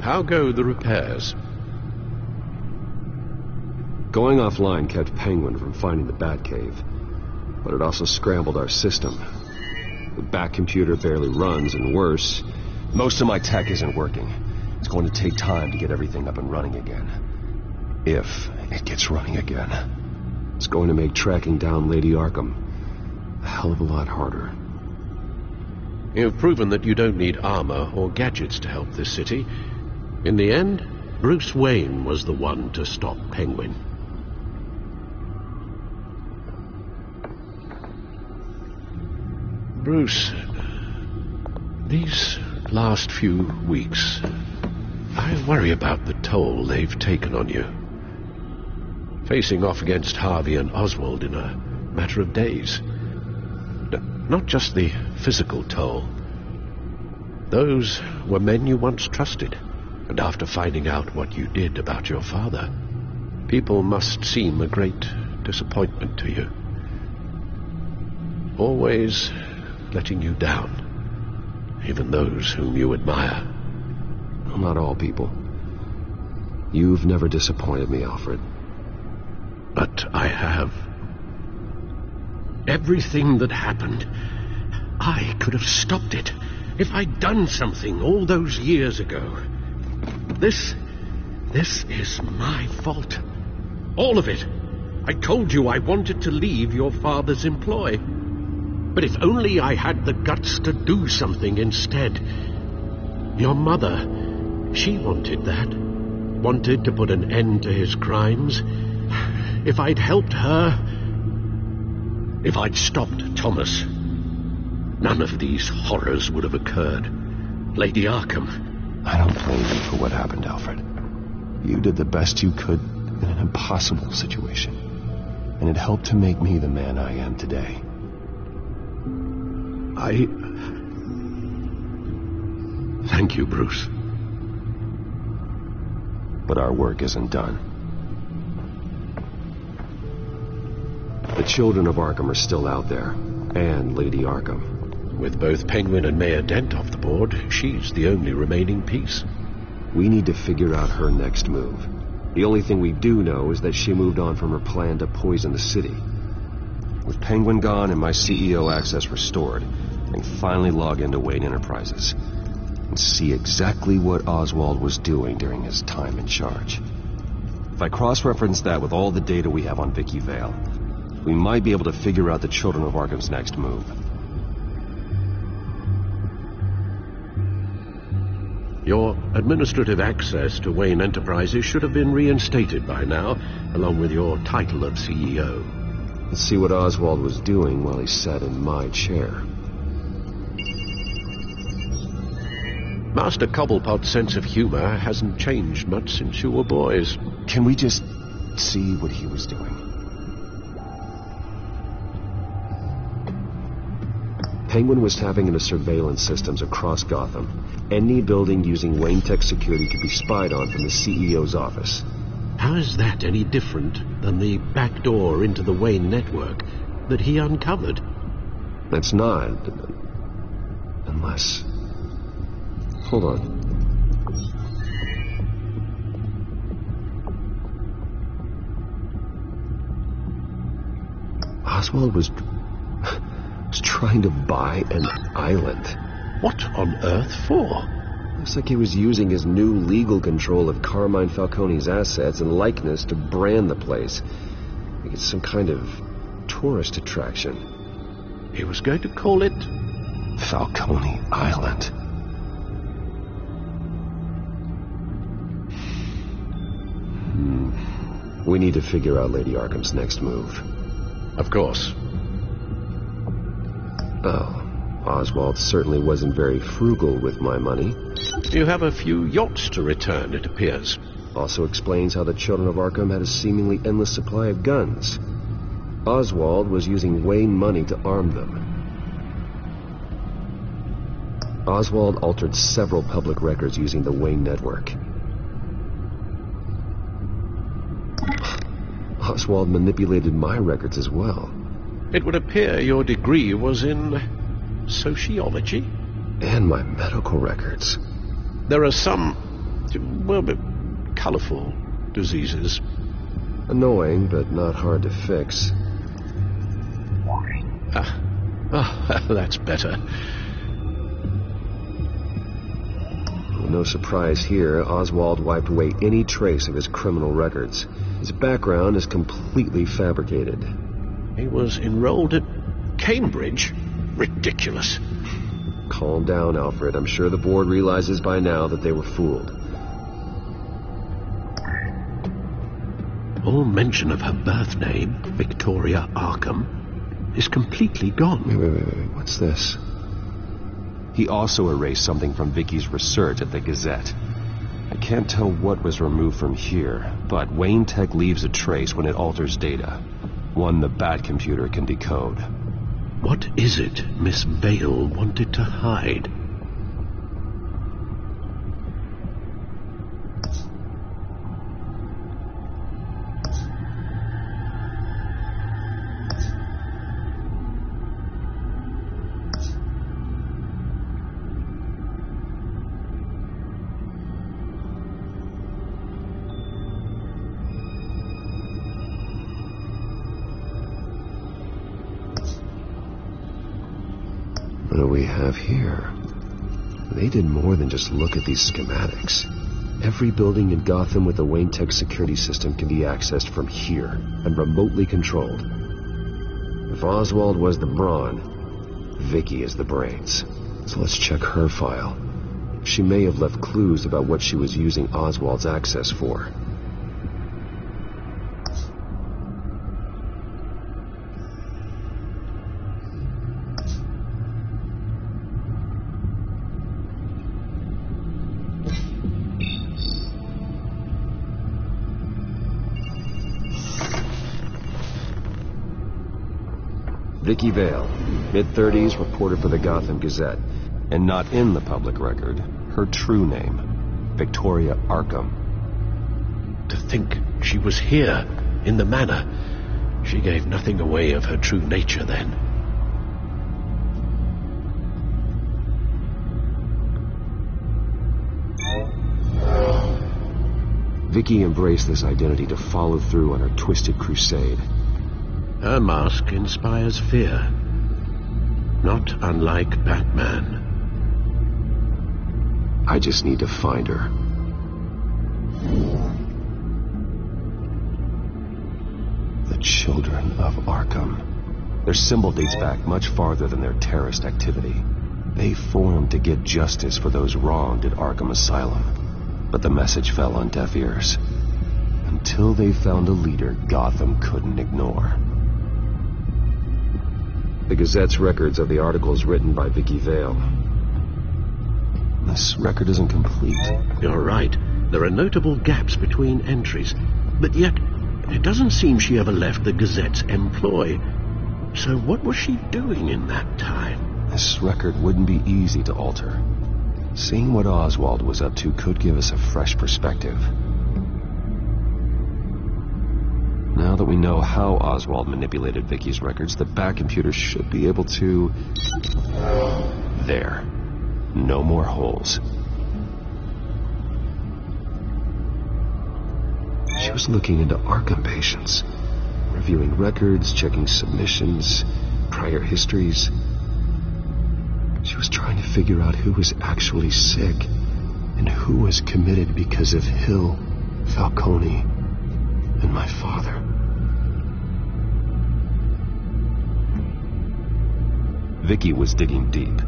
How go the repairs? Going offline kept Penguin from finding the Batcave, but it also scrambled our system. The Bat computer barely runs, and worse, most of my tech isn't working. It's going to take time to get everything up and running again. If it gets running again. It's going to make tracking down Lady Arkham a hell of a lot harder. You've proven that you don't need armor or gadgets to help this city. In the end, Bruce Wayne was the one to stop Penguin. Bruce, these last few weeks, I worry about the toll they've taken on you. Facing off against Harvey and Oswald in a matter of days. Not just the physical toll. Those were men you once trusted, and after finding out what you did about your father, people must seem a great disappointment to you. Always letting you down, even those whom you admire. Well, not all people. You've never disappointed me, Alfred. But I have. Everything that happened, I could have stopped it if I'd done something all those years ago. This is my fault. All of it. I told you I wanted to leave your father's employ. But if only I had the guts to do something instead. Your mother, she wanted that. Wanted to put an end to his crimes. If I'd helped her, if I'd stopped Thomas, none of these horrors would have occurred. Lady Arkham. I don't blame you for what happened, Alfred. You did the best you could in an impossible situation. And it helped to make me the man I am today. Thank you, Bruce. But our work isn't done. The children of Arkham are still out there, and Lady Arkham. With both Penguin and Mayor Dent off the board, she's the only remaining piece. We need to figure out her next move. The only thing we do know is that she moved on from her plan to poison the city. With Penguin gone and my CEO access restored, I can finally log into Wayne Enterprises and see exactly what Oswald was doing during his time in charge. If I cross-reference that with all the data we have on Vicky Vale, we might be able to figure out the Children of Arkham's next move. Your administrative access to Wayne Enterprises should have been reinstated by now, along with your title of CEO. Let's see what Oswald was doing while he sat in my chair. Master Cobblepot's sense of humor hasn't changed much since you were boys. Can we just see what he was doing? Penguin was tapping into surveillance systems across Gotham. Any building using Wayne Tech security could be spied on from the CEO's office. How is that any different than the back door into the Wayne network that he uncovered? That's not. Unless... Hold on. Oswald was trying to buy an island. What on earth for? Looks like he was using his new legal control of Carmine Falcone's assets and likeness to brand the place. Like it's some kind of tourist attraction. He was going to call it Falcone Island. We need to figure out Lady Arkham's next move. Of course. Oh, Oswald certainly wasn't very frugal with my money. You have a few yachts to return, it appears. Also explains how the Children of Arkham had a seemingly endless supply of guns. Oswald was using Wayne money to arm them. Oswald altered several public records using the Wayne network. Oswald manipulated my records as well. It would appear your degree was in sociology? And my medical records. There are some well, colorful diseases. Annoying, but not hard to fix. That's better. Well, no surprise here, Oswald wiped away any trace of his criminal records. His background is completely fabricated. He was enrolled at Cambridge? Ridiculous. Calm down, Alfred. I'm sure the board realizes by now that they were fooled. All mention of her birth name, Victoria Arkham, is completely gone. Wait. What's this? He also erased something from Vicky's research at the Gazette. I can't tell what was removed from here, but Wayne Tech leaves a trace when it alters data. One the Bat computer can decode. What is it Miss Vale wanted to hide? What do we have here? They did more than just look at these schematics. Every building in Gotham with a Wayne Tech security system can be accessed from here and remotely controlled. If Oswald was the brawn, Vicky is the brains. So let's check her file. She may have left clues about what she was using Oswald's access for. Vicky Vale, mid-30s, reported for the Gotham Gazette. And not in the public record, her true name, Victoria Arkham. To think she was here, in the manor. She gave nothing away of her true nature then. Vicky embraced this identity to follow through on her twisted crusade. Her mask inspires fear. Not unlike Batman. I just need to find her. The Children of Arkham. Their symbol dates back much farther than their terrorist activity. They formed to get justice for those wronged at Arkham Asylum. But the message fell on deaf ears. Until they found a leader Gotham couldn't ignore. The Gazette's records of the articles written by Vicky Vale. This record isn't complete. You're right. There are notable gaps between entries. But yet, it doesn't seem she ever left the Gazette's employ. So what was she doing in that time? This record wouldn't be easy to alter. Seeing what Oswald was up to could give us a fresh perspective. Now that we know how Oswald manipulated Vicky's records, the Bat computer should be able to... There. No more holes. She was looking into Arkham patients, reviewing records, checking submissions, prior histories. She was trying to figure out who was actually sick and who was committed because of Hill, Falcone, and my father. Vicky was digging deep.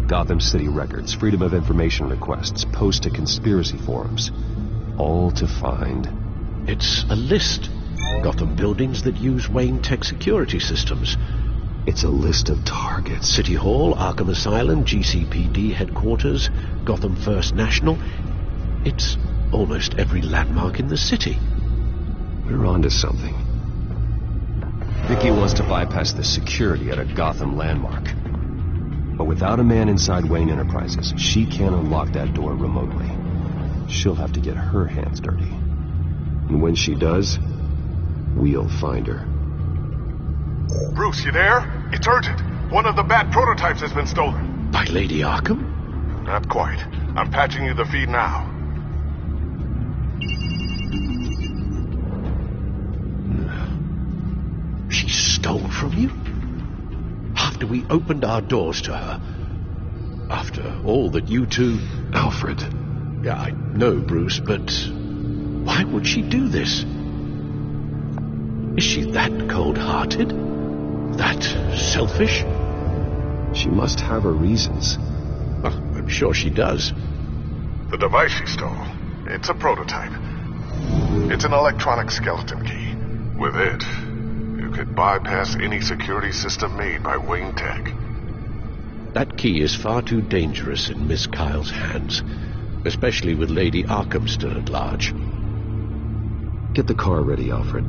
Gotham City records, Freedom of Information requests, posts to conspiracy forums. All to find... It's a list. Gotham buildings that use Wayne Tech security systems. It's a list of targets. City Hall, Arkham Asylum, GCPD headquarters, Gotham First National. It's almost every landmark in the city. We're onto something. Vicky wants to bypass the security at a Gotham landmark. But without a man inside Wayne Enterprises, she can't unlock that door remotely. She'll have to get her hands dirty. And when she does, we'll find her. Bruce, you there? It's urgent. One of the Bat prototypes has been stolen. By Lady Arkham? Not quite. I'm patching you the feed now. of you? After we opened our doors to her? After all that you two... Alfred. Yeah, I know, Bruce, but why would she do this? Is she that cold-hearted? That selfish? She must have her reasons. Well, I'm sure she does. The device she stole, it's a prototype. It's an electronic skeleton key. With it, you could bypass any security system made by Wayne Tech. That key is far too dangerous in Miss Kyle's hands, especially with Lady Arkham still at large. Get the car ready, Alfred.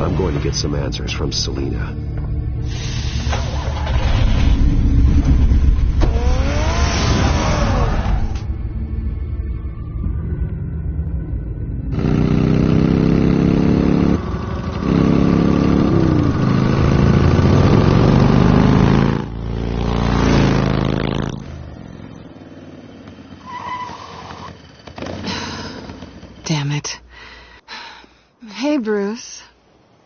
I'm going to get some answers from Selina. Damn it. Hey, Bruce.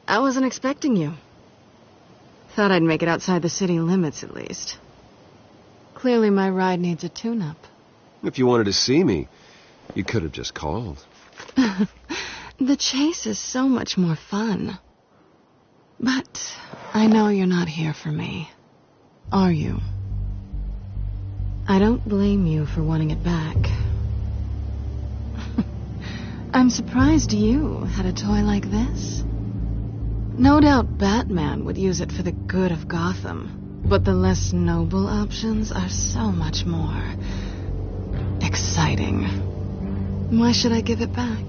I wasn't expecting you. Thought I'd make it outside the city limits, at least. Clearly my ride needs a tune-up. If you wanted to see me, you could have just called. The chase is so much more fun. But I know you're not here for me. Are you? I don't blame you for wanting it back. I'm surprised you had a toy like this. No doubt Batman would use it for the good of Gotham, but the less noble options are so much more exciting. Why should I give it back?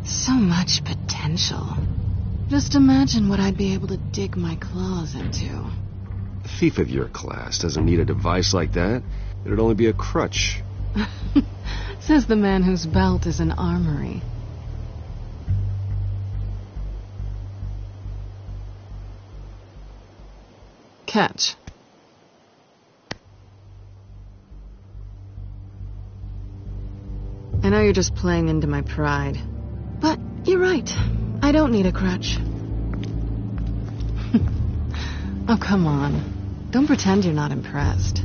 So much potential. Just imagine what I'd be able to dig my claws into. A thief of your class doesn't need a device like that. It'd only be a crutch. Says the man whose belt is an armory. Catch. I know you're just playing into my pride, but you're right. I don't need a crutch. Oh, come on. Don't pretend you're not impressed.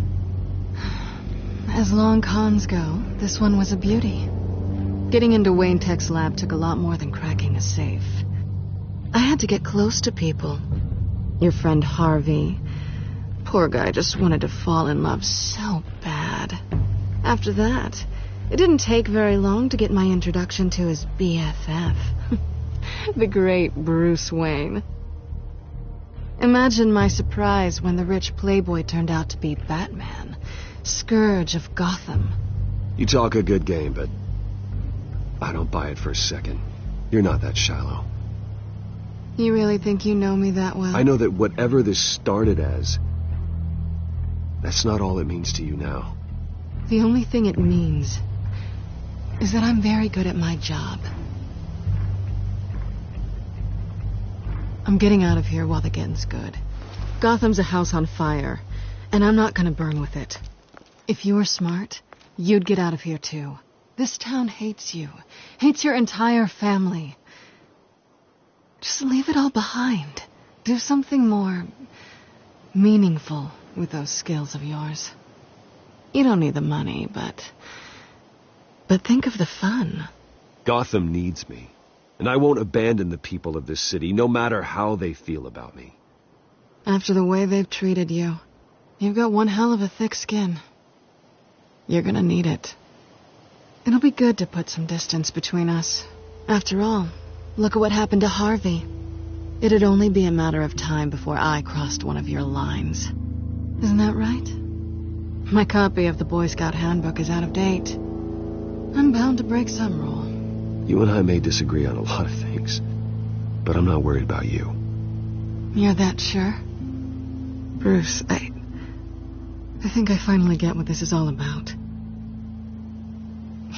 As long cons go, this one was a beauty. Getting into Wayne Tech's lab took a lot more than cracking a safe. I had to get close to people. Your friend Harvey. Poor guy just wanted to fall in love so bad. After that, it didn't take very long to get my introduction to his BFF. The great Bruce Wayne. Imagine my surprise when the rich playboy turned out to be Batman, Scourge of Gotham. You talk a good game, but I don't buy it for a second. You're not that shallow. You really think you know me that well? I know that whatever this started as, that's not all it means to you now. The only thing it means is that I'm very good at my job. I'm getting out of here while the getting's good. Gotham's a house on fire, and I'm not gonna burn with it. If you were smart, you'd get out of here too. This town hates you, hates your entire family. Just leave it all behind. Do something more meaningful with those skills of yours. You don't need the money, but think of the fun. Gotham needs me, and I won't abandon the people of this city, no matter how they feel about me. After the way they've treated you, you've got one hell of a thick skin. You're gonna need it. It'll be good to put some distance between us. After all, look at what happened to Harvey. It'd only be a matter of time before I crossed one of your lines. Isn't that right? My copy of the Boy Scout Handbook is out of date. I'm bound to break some rule. You and I may disagree on a lot of things, but I'm not worried about you. You're that sure? Bruce, I think I finally get what this is all about.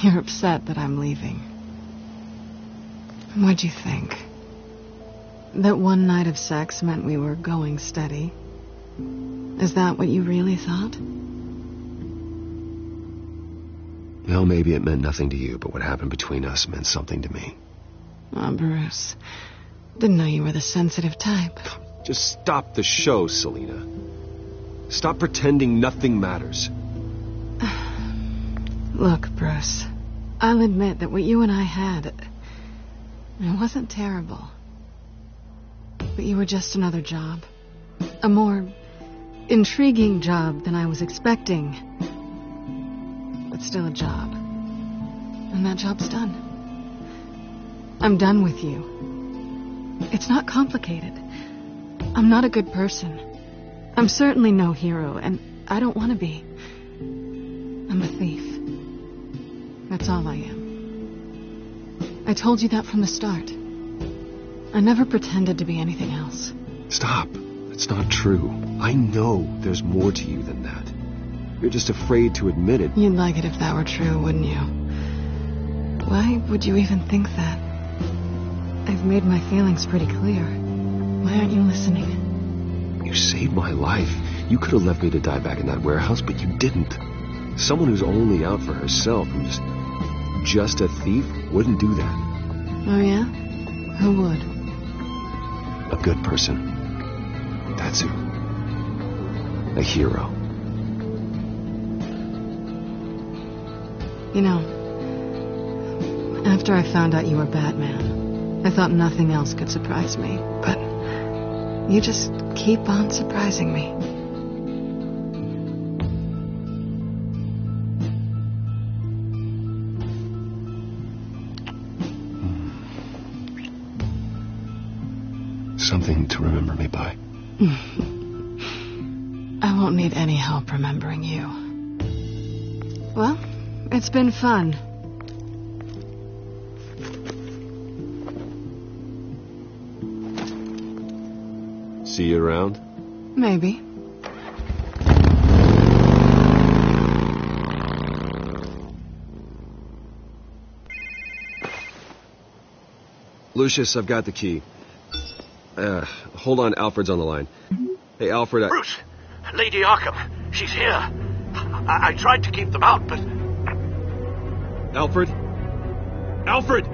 You're upset that I'm leaving. What'd you think? That one night of sex meant we were going steady? Is that what you really thought? Well, maybe it meant nothing to you, but what happened between us meant something to me. Oh, Bruce. Didn't know you were the sensitive type. Just stop the show, Selina. Stop pretending nothing matters. Look, Bruce, I'll admit that what you and I had, it wasn't terrible. But you were just another job. A more intriguing job than I was expecting. But still a job. And that job's done. I'm done with you. It's not complicated. I'm not a good person. I'm certainly no hero, and I don't want to be. I'm a thief. That's all I am. I told you that from the start. I never pretended to be anything else. Stop. That's not true. I know there's more to you than that. You're just afraid to admit it. You'd like it if that were true, wouldn't you? Why would you even think that? I've made my feelings pretty clear. Why aren't you listening? You saved my life. You could have left me to die back in that warehouse, but you didn't. Someone who's only out for herself and just a thief wouldn't do that. Oh, yeah? Who would? A good person. That's who. A hero. You know, after I found out you were Batman, I thought nothing else could surprise me. But you just keep on surprising me. Something to remember me by. I won't need any help remembering you. Well, it's been fun. See you around? Maybe. Lucius, I've got the key. Hold on, Alfred's on the line. Hey, Alfred, Bruce! Lady Arkham, she's here. I tried to keep them out, but... Alfred? Alfred!